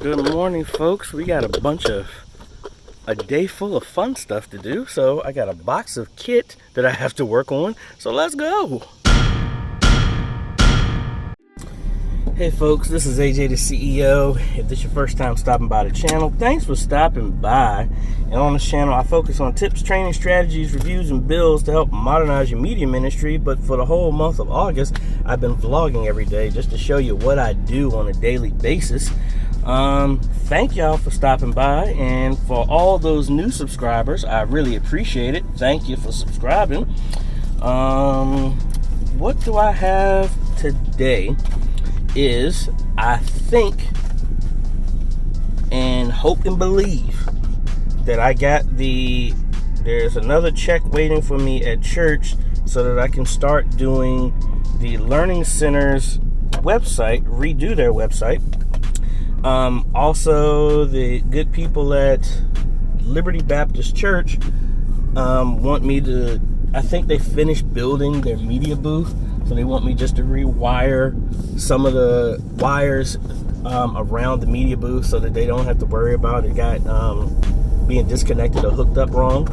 Good morning, folks. We got a day full of fun stuff to do. So I got a box of kit that I have to work on. So let's go. Hey folks, this is AJ the CEO. If this is your first time stopping by the channel, thanks for stopping by. And on this channel, I focus on tips, training, strategies, reviews, and builds to help modernize your media ministry. But for the whole month of August, I've been vlogging every day just to show you what I do on a daily basis. Thank y'all for stopping by, and for all those new subscribers, I really appreciate it. Thank you for subscribing. What do I have today? Is I think and hope and believe that I got there's another check waiting for me at church so that I can start doing the Learning Center's website, redo their website. Also, the good people at Liberty Baptist Church want me to, I think they finished building their media booth. So they want me just to rewire some of the wires around the media booth so that they don't have to worry about it being disconnected or hooked up wrong.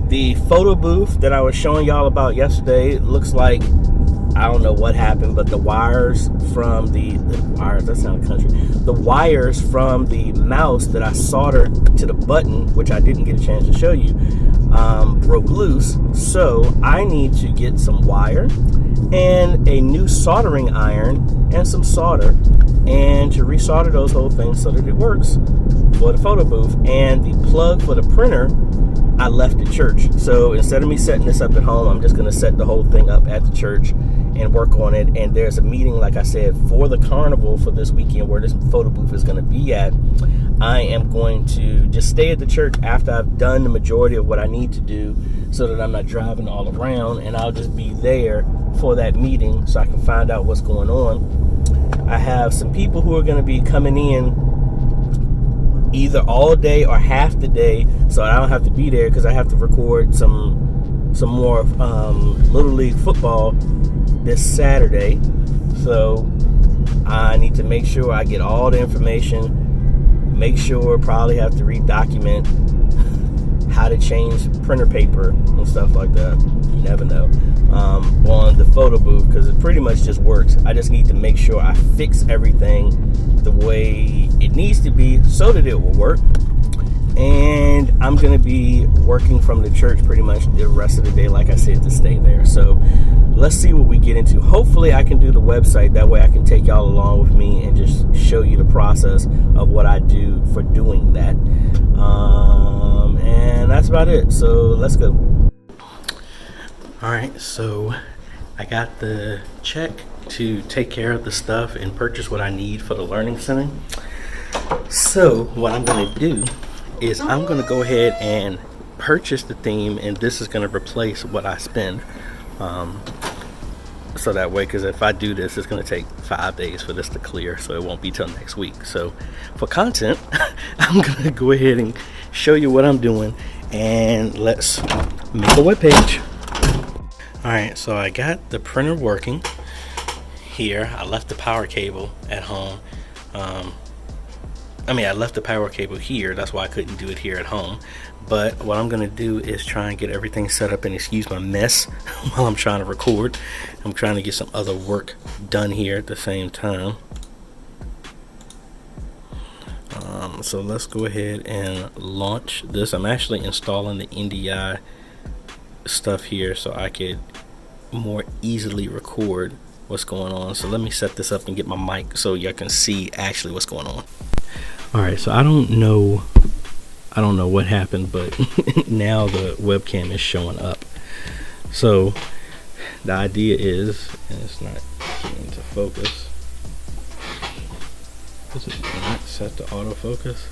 The photo booth that I was showing y'all about yesterday looks like, I don't know what happened, but the wires from the wires, that sounded country. The wires from the mouse that I soldered to the button, which I didn't get a chance to show you, broke loose. So I need to get some wire and a new soldering iron and some solder, and to resolder those whole things so that it works for the photo booth. And the plug for the printer I left at church. So instead of me setting this up at home, I'm just going to set the whole thing up at the church and work on it. And there's a meeting, like I said, for the carnival for this weekend where this photo booth is going to be at. I am going to just stay at the church after I've done the majority of what I need to do so that I'm not driving all around, and I'll just be there for that meeting so I can find out what's going on. I have some people who are going to be coming in either all day or half the day, so I don't have to be there because I have to record some more Little League football this Saturday. So I need to make sure I get all the information, make sure probably have to redocument how to change printer paper and stuff like that. You never know. On the photo booth, because it pretty much just works. I just need to make sure I fix everything the way it needs to be so that it will work. And I'm going to be working from the church pretty much the rest of the day, like I said, to stay there. So let's see what we get into. Hopefully I can do the website. That way I can take y'all along with me and just show you the process of what I do for doing that. And that's about it. So let's go. All right, so I got the check to take care of the stuff and purchase what I need for the Learning Center. So what I'm going to do is I'm going to go ahead and purchase the theme, and this is going to replace what I spend. So that way, because if I do this, it's going to take 5 days for this to clear, so it won't be till next week. So for content, I'm going to go ahead and show you what I'm doing, and let's make a web page. Alright, so I got the printer working here. I left the power cable at home. I left the power cable here. That's why I couldn't do it here at home. But what I'm going to do is try and get everything set up, and excuse my mess while I'm trying to record. I'm trying to get some other work done here at the same time. So let's go ahead and launch this. I'm actually installing the NDI stuff here so I could more easily record what's going on. So let me set this up and get my mic so y'all can see actually what's going on. All right, so I don't know what happened, but now the webcam is showing up. So the idea is, and it's not getting into focus. Is it not set to autofocus?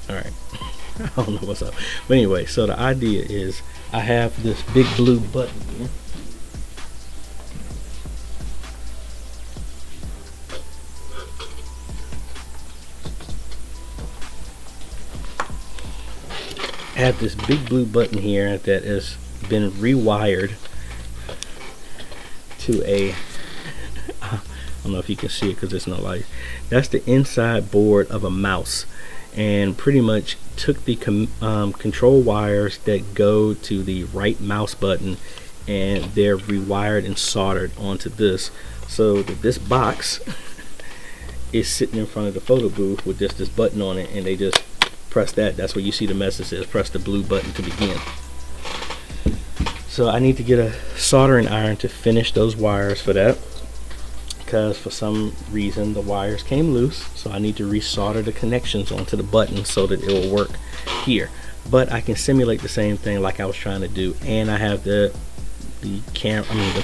All right. I don't know what's up. But anyway, so the idea is I have this big blue button here. I have this big blue button here that has been rewired to a I don't know if you can see it because there's no light. That's the inside board of a mouse, and pretty much took the control wires that go to the right mouse button, and they're rewired and soldered onto this, so that this box is sitting in front of the photo booth with just this button on it, and they just press that. That's where you see the message says press the blue button to begin. So I need to get a soldering iron to finish those wires for that, because for some reason the wires came loose, so I need to resolder the connections onto the button so that it will work here. But I can simulate the same thing like I was trying to do, and I have the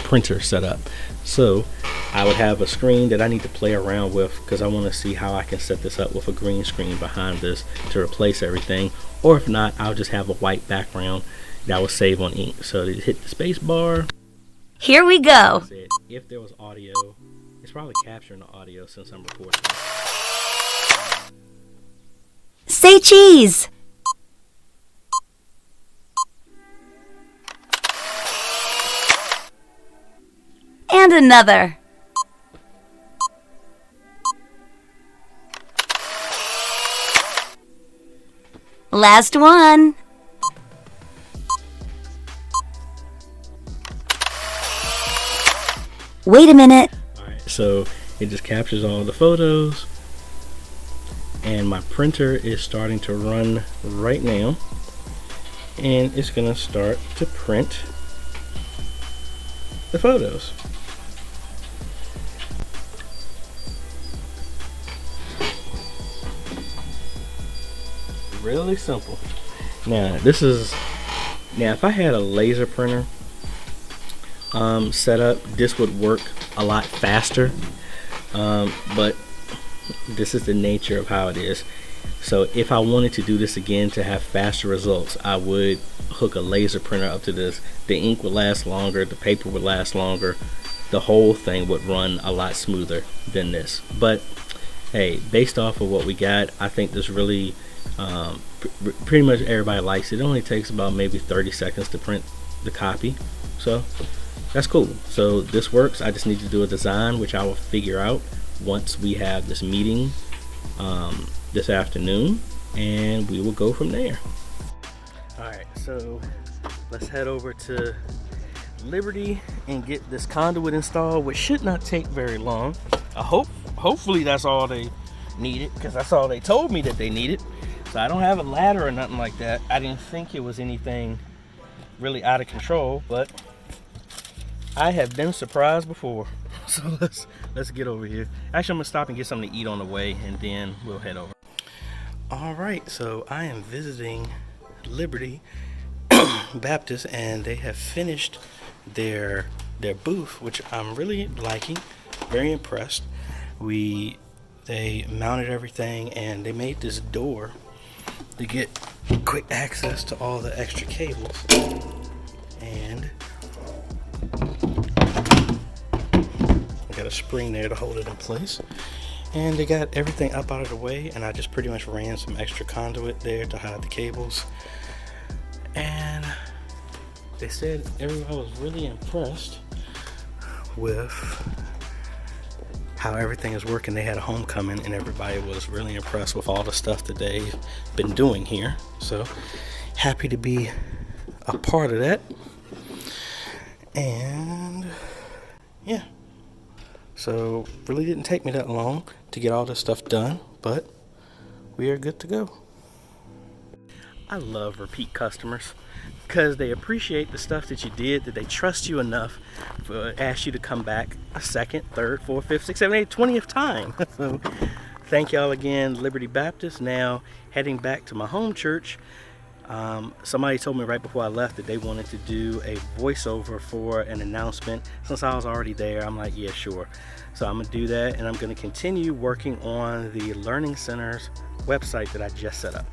printer set up. So I would have a screen that I need to play around with, because I want to see how I can set this up with a green screen behind this to replace everything, or if not, I'll just have a white background that will save on ink. So to hit the space bar. Here we go. If there was audio, it's probably capturing the audio since I'm recording. Say cheese. And another. Last one. Wait a minute. Alright, so it just captures all the photos, and my printer is starting to run right now, and it's gonna start to print the photos. Really simple. Now if I had a laser printer set up, this would work a lot faster, but this is the nature of how it is. So if I wanted to do this again to have faster results, I would hook a laser printer up to this. The ink would last longer, the paper would last longer, the whole thing would run a lot smoother than this. But hey, based off of what we got, I think this really pretty much everybody likes it. It only takes about maybe 30 seconds to print the copy, so that's cool. So this works. I just need to do a design, which I will figure out once we have this meeting this afternoon, and we will go from there. Alright, so let's head over to Liberty and get this conduit installed, which should not take very long. Hopefully that's all they needed, because that's all they told me that they needed. So I don't have a ladder or nothing like that. I didn't think it was anything really out of control, but I have been surprised before. So let's get over here. Actually, I'm gonna stop and get something to eat on the way, and then we'll head over. All right, so I am visiting Liberty Baptist, and they have finished their booth, which I'm really liking. Very impressed. They mounted everything, and they made this door to get quick access to all the extra cables, and I got a spring there to hold it in place, and they got everything up out of the way, and I just pretty much ran some extra conduit there to hide the cables. And they said everybody was really impressed with how everything is working. They had a homecoming, and everybody was really impressed with all the stuff that they've been doing here. So happy to be a part of that. And yeah, so really didn't take me that long to get all this stuff done, but we are good to go. I love repeat customers, because they appreciate the stuff that you did, that they trust you enough to ask you to come back a second, third, fourth, fifth, sixth, seventh, eighth, 20th time. So thank y'all again, Liberty Baptist. Now heading back to my home church. Somebody told me right before I left that they wanted to do a voiceover for an announcement. Since I was already there, I'm like, yeah, sure. So I'm gonna do that, and I'm gonna continue working on the Learning Center's website that I just set up.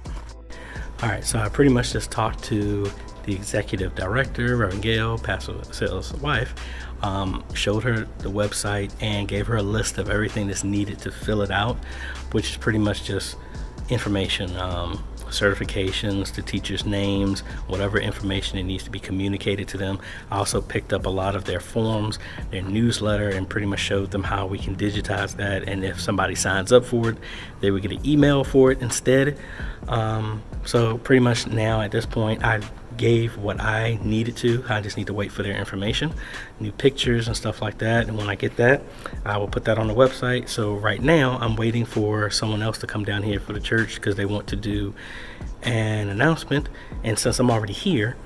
All right, so I pretty much just talked to the executive director, Reverend Gail, Pastor Sale's wife, showed her the website and gave her a list of everything that's needed to fill it out, which is pretty much just information, certifications, the teachers' names, whatever information that needs to be communicated to them. I also picked up a lot of their forms, their newsletter, and pretty much showed them how we can digitize that, and if somebody signs up for it, they would get an email for it instead. So pretty much now at this point, I gave what I needed to. I just need to wait for their information, new pictures and stuff like that, and when I get that, I will put that on the website. So right now I'm waiting for someone else to come down here for the church because they want to do an announcement. And since I'm already here,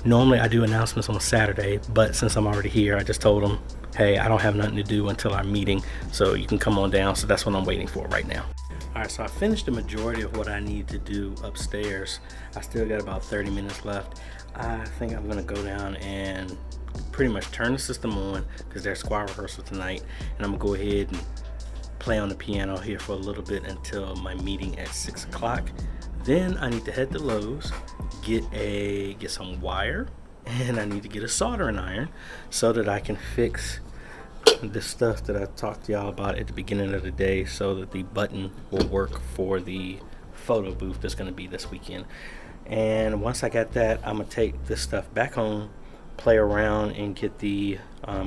normally I do announcements on Saturday, but since I'm already here, I just told them, hey, I don't have nothing to do until our meeting, so you can come on down. So that's what I'm waiting for right now. All right, so I finished the majority of what I need to do upstairs. I still got about 30 minutes left. I think I'm gonna go down and pretty much turn the system on because there's choir rehearsal tonight, and I'm gonna go ahead and play on the piano here for a little bit until my meeting at 6 o'clock. Then I need to head to Lowe's, get some wire, and I need to get a soldering iron so that I can fix this stuff that I talked to y'all about at the beginning of the day, so that the button will work for the photo booth that's going to be this weekend. And once I got that, I'm going to take this stuff back home, play around, and get the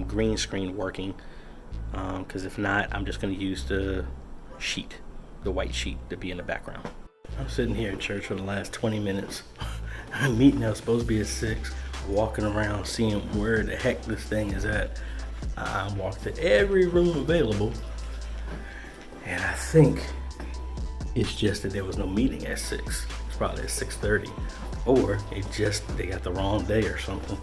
green screen working, because if not, I'm just going to use the white sheet to be in the background. I'm sitting here at church for the last 20 minutes. I'm meeting that was supposed to be at 6, walking around seeing where the heck this thing is at. I walked to every room available, and I think it's just that there was no meeting at 6. It's probably at 6:30, or they got the wrong day or something.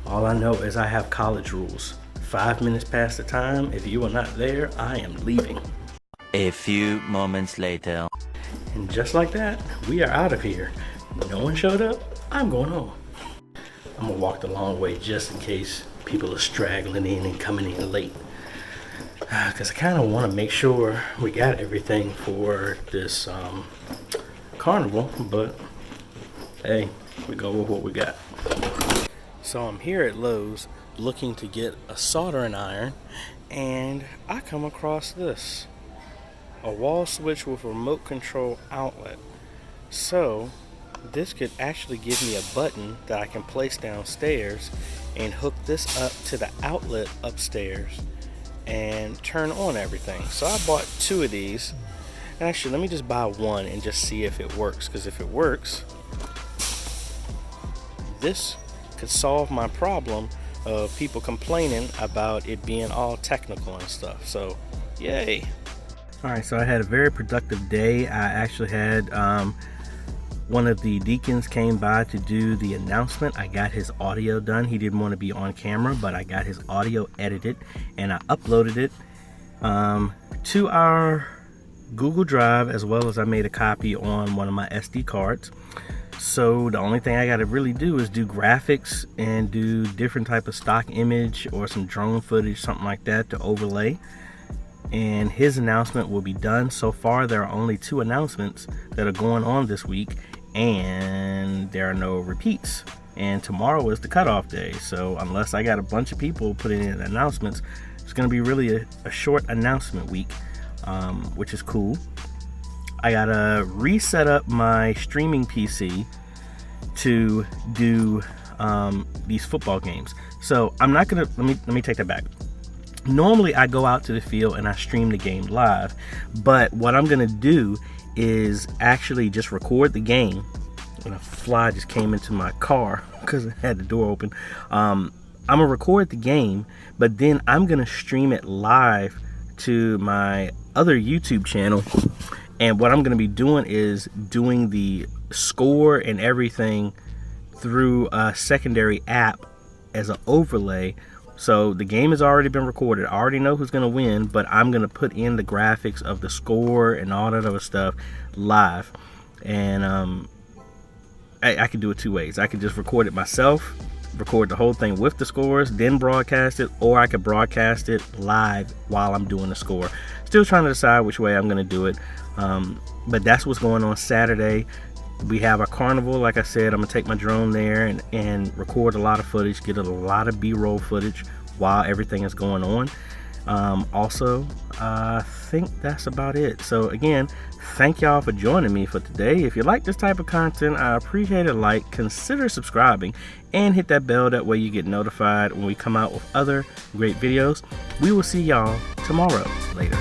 All I know is I have college rules. 5 minutes past the time, if you are not there, I am leaving. A few moments later. And just like that, we are out of here. No one showed up, I'm going home. I'm gonna walk the long way just in case people are straggling in and coming in late, because I kind of want to make sure we got everything for this carnival, but hey, we go with what we got. So I'm here at Lowe's looking to get a soldering iron, and I come across this, a wall switch with a remote control outlet. So this could actually give me a button that I can place downstairs and hook this up to the outlet upstairs and turn on everything. So I bought 2 of these. Actually, let me just buy one and just see if it works, because if it works, this could solve my problem of people complaining about it being all technical and stuff. So yay. All right, so I had a very productive day. I actually had one of the deacons came by to do the announcement. I got his audio done. He didn't want to be on camera, but I got his audio edited and I uploaded it to our Google Drive, as well as I made a copy on one of my SD cards. So the only thing I got to really do is do graphics and do different type of stock image or some drone footage, something like that, to overlay. And his announcement will be done. So far, there are only 2 announcements that are going on this week, and there are no repeats. And tomorrow is the cutoff day. So unless I got a bunch of people putting in announcements, it's going to be really a short announcement week, which is cool. I got to reset up my streaming PC to do these football games. So I'm not going to, let me take that back. Normally I go out to the field and I stream the game live, but what I'm gonna do is actually just record the game. And a fly just came into my car because I had the door open. I'm gonna record the game, but then I'm gonna stream it live to my other YouTube channel. And what I'm gonna be doing is doing the score and everything through a secondary app as an overlay. So the game has already been recorded. I already know who's going to win, but I'm going to put in the graphics of the score and all that other stuff live. And I could do it 2 ways. I could just record it myself, record the whole thing with the scores, then broadcast it, or I could broadcast it live while I'm doing the score. Still trying to decide which way I'm going to do it. But that's what's going on Saturday. We have a carnival. Like I said, I'm gonna take my drone there and record a lot of footage, get a lot of B-roll footage while everything is going on. Also, I think that's about it. So again, thank y'all for joining me for today. If you like this type of content, I appreciate a like, consider subscribing, and hit that bell. That way you get notified when we come out with other great videos. We will see y'all tomorrow. Later.